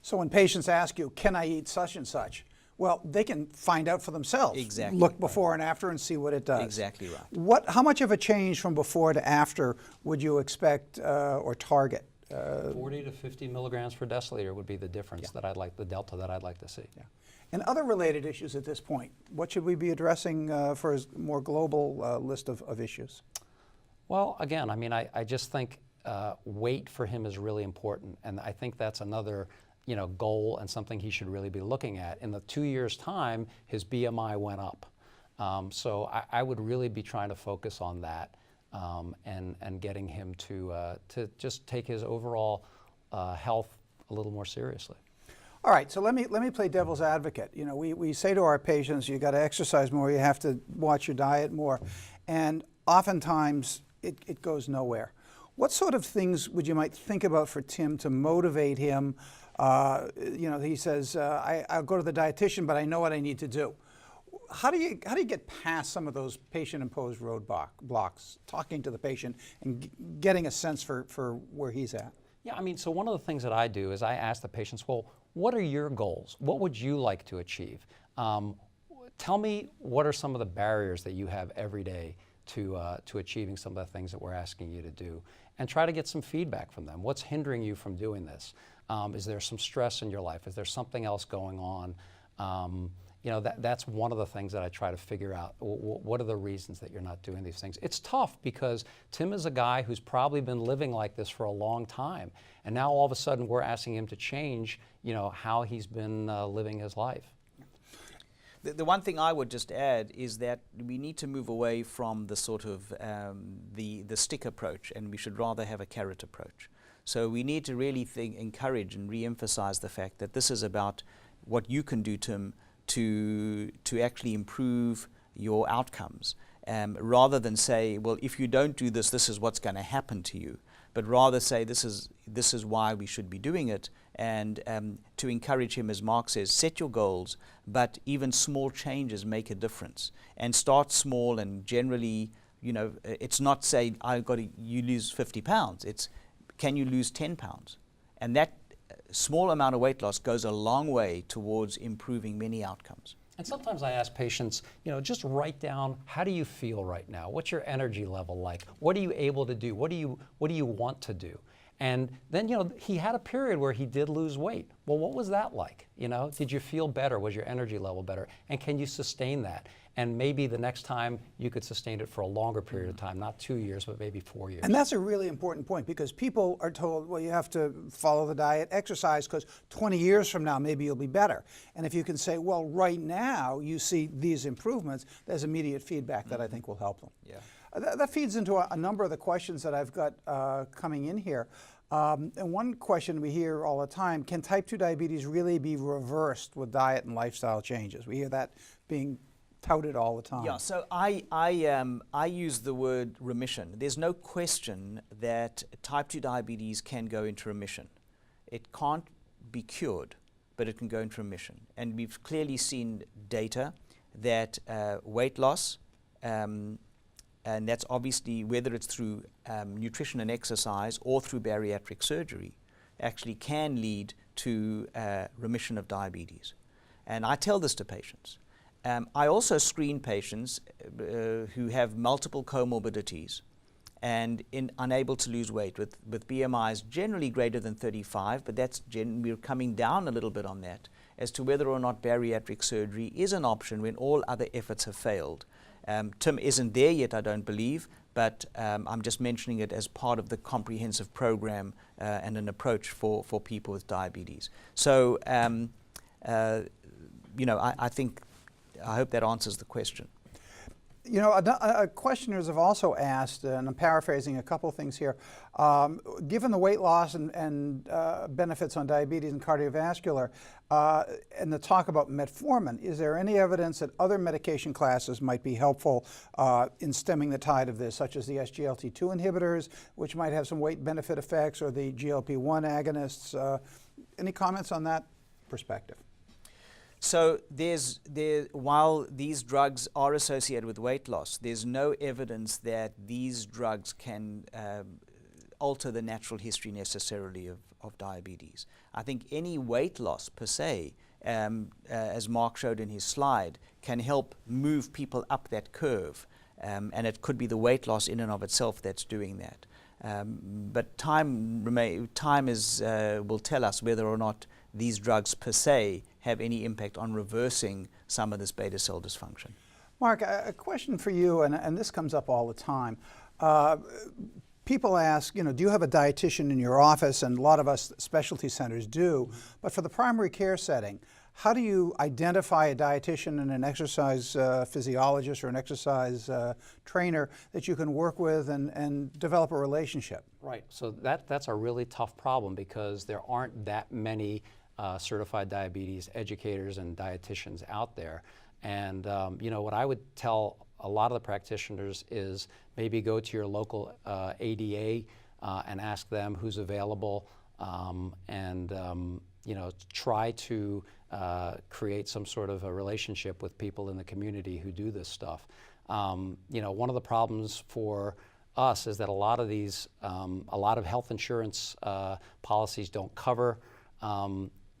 So when patients ask you, can I eat such and such? Well, they can find out for themselves. Exactly. Look before and after and see what it does. Exactly right. How much of a change from before to after would you expect or target? 40 to 50 milligrams per deciliter would be the difference that I'd like, the delta that I'd like to see. Yeah. And other related issues at this point, what should we be addressing for a more global list of issues? Well, again, I mean, I just think weight for him is really important, and I think that's another goal and something he should really be looking at. In the 2 years' time, his BMI went up. So I would really be trying to focus on that and getting him to just take his overall health a little more seriously. All right, so let me play devil's advocate. We say to our patients, you got to exercise more, you have to watch your diet more, and oftentimes it goes nowhere. What sort of things would you might think about for Tim to motivate him? He says, I'll go to the dietitian, but I know what I need to do. How do you get past some of those patient-imposed roadblocks, talking to the patient and getting a sense for where he's at? Yeah, I mean, so one of the things that I do is I ask the patients, well, what are your goals? What would you like to achieve? Tell me what are some of the barriers that you have every day to achieving some of the things that we're asking you to do, and try to get some feedback from them. What's hindering you from doing this? Is there some stress in your life? Is there something else going on? That's one of the things that I try to figure out. What are the reasons that you're not doing these things? It's tough because Tim is a guy who's probably been living like this for a long time, and now all of a sudden we're asking him to change, how he's been living his life. The one thing I would just add is that we need to move away from the sort of the stick approach, and we should rather have a carrot approach. So we need to really encourage and re-emphasize the fact that this is about what you can do, Tim, to actually improve your outcomes, rather than say, well, if you don't do this, this is what's going to happen to you. But rather say this is why we should be doing it, and to encourage him, as Mark says, set your goals, but even small changes make a difference. And start small, and generally, it's not say you lose 50 pounds. It's can you lose 10 pounds? And that small amount of weight loss goes a long way towards improving many outcomes. And sometimes I ask patients, just write down, how do you feel right now? What's your energy level like? What are you able to do? What do you want to do? And then, he had a period where he did lose weight. Well, what was that like? Did you feel better? Was your energy level better? And can you sustain that? And maybe the next time you could sustain it for a longer period of time, not 2 years, but maybe 4 years. And that's a really important point, because people are told, well, you have to follow the diet, exercise, because 20 years from now, maybe you'll be better. And if you can say, well, right now, you see these improvements, there's immediate feedback that I think will help them. Yeah. That feeds into a number of the questions that I've got coming in here. And one question we hear all the time, can type 2 diabetes really be reversed with diet and lifestyle changes? We hear that being touted all the time. Yeah, so I use the word remission. There's no question that type 2 diabetes can go into remission. It can't be cured, but it can go into remission. And we've clearly seen data that weight loss, and that's obviously whether it's through nutrition and exercise or through bariatric surgery, actually can lead to remission of diabetes. And I tell this to patients. I also screen patients who have multiple comorbidities and unable to lose weight with BMIs generally greater than 35, but we're coming down a little bit on that as to whether or not bariatric surgery is an option when all other efforts have failed. Tim isn't there yet, I don't believe, but I'm just mentioning it as part of the comprehensive program and an approach for people with diabetes. So, I hope that answers the question. Questioners have also asked, and I'm paraphrasing a couple of things here, given the weight loss and benefits on diabetes and cardiovascular, and the talk about metformin, is there any evidence that other medication classes might be helpful in stemming the tide of this, such as the SGLT2 inhibitors, which might have some weight benefit effects, or the GLP-1 agonists? Any comments on that perspective? So while these drugs are associated with weight loss, there's no evidence that these drugs can alter the natural history necessarily of diabetes. I think any weight loss per se, as Mark showed in his slide, can help move people up that curve. And it could be the weight loss in and of itself that's doing that. But time will tell us whether or not these drugs per se have any impact on reversing some of this beta cell dysfunction. Mark, a question for you, and this comes up all the time. People ask, do you have a dietitian in your office? And a lot of us specialty centers do. But for the primary care setting, how do you identify a dietitian and an exercise physiologist or an exercise trainer that you can work with and develop a relationship? Right. So that's a really tough problem because there aren't that many certified diabetes educators and dietitians out there. And what I would tell a lot of the practitioners is maybe go to your local ADA and ask them who's available, and try to create some sort of a relationship with people in the community who do this stuff. One of the problems for us is that a lot of health insurance policies don't cover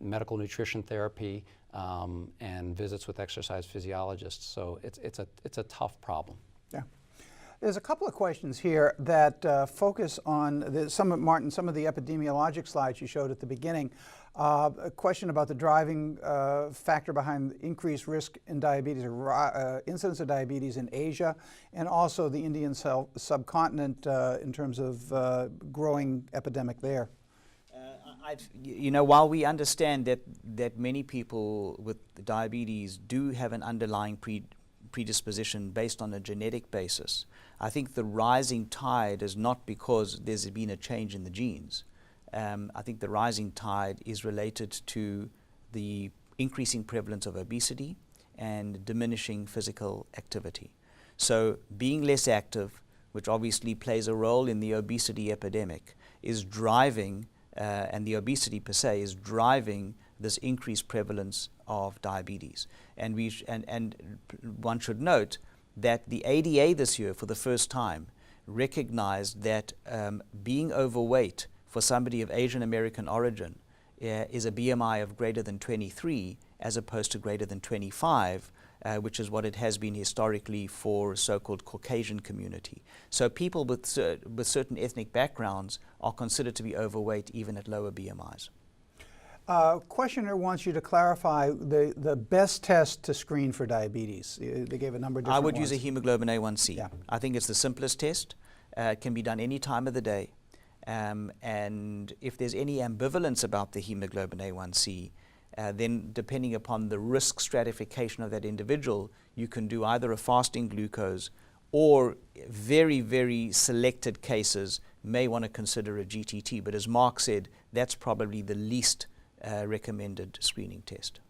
medical nutrition therapy and visits with exercise physiologists. So it's a tough problem. Yeah. There's a couple of questions here that focus on some of the epidemiologic slides you showed at the beginning. A question about the driving factor behind increased risk in diabetes, or incidence of diabetes in Asia, and also the Indian subcontinent in terms of growing epidemic there. While we understand that many people with diabetes do have an underlying predisposition based on a genetic basis, I think the rising tide is not because there's been a change in the genes. I think the rising tide is related to the increasing prevalence of obesity and diminishing physical activity. So being less active, which obviously plays a role in the obesity epidemic, is driving and the obesity per se is driving this increased prevalence of diabetes. And one should note that the ADA this year, for the first time, recognized that being overweight for somebody of Asian American origin is a BMI of greater than 23 as opposed to greater than 25, which is what it has been historically for so-called Caucasian community. So people with certain ethnic backgrounds are considered to be overweight even at lower BMIs. Questioner wants you to clarify the best test to screen for diabetes. They gave a number of different I would ones. use a hemoglobin A1C. Yeah. I think it's the simplest test. It can be done any time of the day. And if there's any ambivalence about the hemoglobin A1C, then depending upon the risk stratification of that individual, you can do either a fasting glucose or very, very selected cases may want to consider a GTT. But as Mark said, that's probably the least recommended screening test.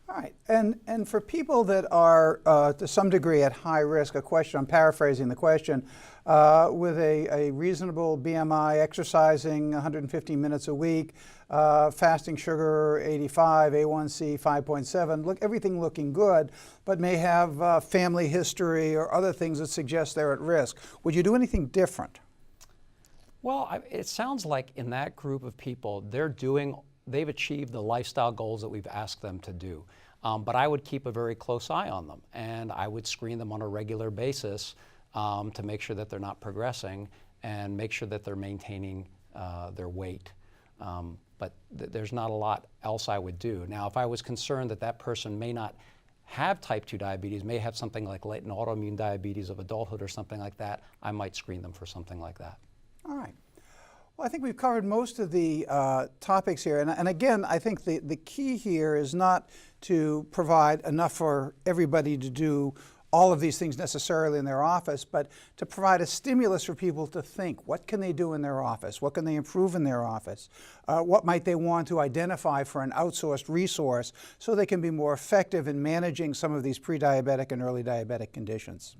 All right, and for people that are to some degree at high risk, a question, I'm paraphrasing the question, with a reasonable BMI, exercising 150 minutes a week, fasting sugar 85, A1C 5.7, everything looking good, but may have family history or other things that suggest they're at risk. Would you do anything different? Well, it sounds like in that group of people, they've achieved the lifestyle goals that we've asked them to do. But I would keep a very close eye on them, and I would screen them on a regular basis to make sure that they're not progressing and make sure that they're maintaining their weight. But there's not a lot else I would do. Now, if I was concerned that that person may not have type 2 diabetes, may have something like latent autoimmune diabetes of adulthood or something like that, I might screen them for something like that. All right. Well, I think we've covered most of the topics here. And again, I think the key here is not to provide enough for everybody to do all of these things necessarily in their office, but to provide a stimulus for people to think, what can they do in their office? What can they improve in their office? What might they want to identify for an outsourced resource so they can be more effective in managing some of these pre-diabetic and early diabetic conditions?